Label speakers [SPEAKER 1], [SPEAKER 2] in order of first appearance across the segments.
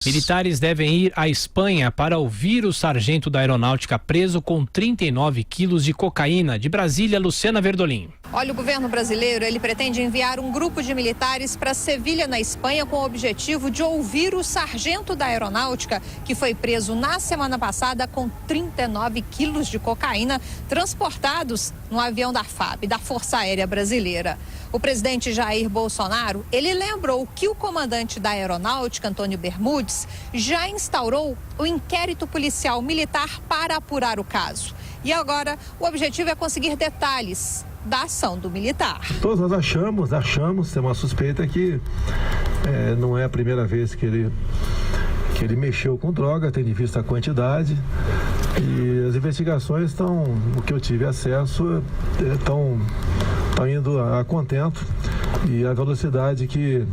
[SPEAKER 1] Militares devem ir à Espanha para ouvir o sargento da aeronáutica preso com 39 quilos de cocaína. De Brasília, Luciana Verdolim.
[SPEAKER 2] Olha, o governo brasileiro, ele pretende enviar um grupo de militares para Sevilha, na Espanha, com o objetivo de ouvir o sargento da aeronáutica, que foi preso na semana passada com 39 quilos de cocaína, transportados no avião da FAB, da Força Aérea Brasileira. O presidente Jair Bolsonaro, ele lembrou que o comandante da aeronáutica, Antônio Bermudes, já instaurou o inquérito policial militar para apurar o caso. E agora, o objetivo é conseguir detalhes da ação do militar.
[SPEAKER 3] Todos nós achamos, tem uma suspeita que não é a primeira vez que ele mexeu com droga, tendo em vista a quantidade, e as investigações estão, o que eu tive acesso, estão indo a contento e a velocidade que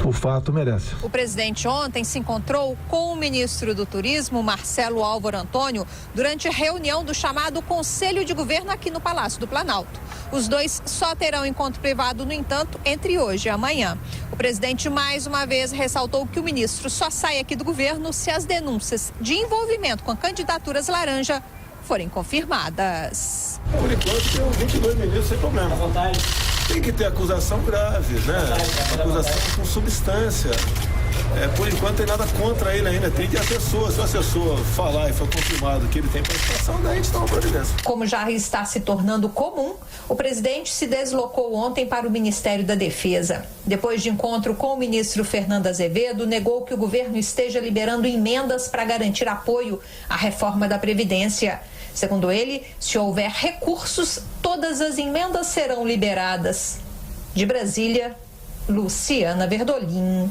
[SPEAKER 3] o fato merece.
[SPEAKER 2] O presidente ontem se encontrou com o ministro do Turismo, Marcelo Álvaro Antônio, durante a reunião do chamado Conselho de Governo aqui no Palácio do Planalto. Os dois só terão encontro privado, no entanto, entre hoje e amanhã. O presidente, mais uma vez, ressaltou que o ministro só sai aqui do governo se as denúncias de envolvimento com candidaturas laranja forem confirmadas.
[SPEAKER 4] Por enquanto, tem 22 ministros sem problema. Tem que ter acusação grave, né? Acusação com substância. Por enquanto, tem nada contra ele ainda. Tem que assessor. Se o assessor falar e for confirmado que ele tem participação, daí a gente toma providência.
[SPEAKER 2] Como já está se tornando comum, o presidente se deslocou ontem para o Ministério da Defesa. Depois de encontro com o ministro Fernando Azevedo, negou que o governo esteja liberando emendas para garantir apoio à reforma da Previdência. Segundo ele, se houver recursos, todas as emendas serão liberadas. De Brasília, Luciana Verdolim.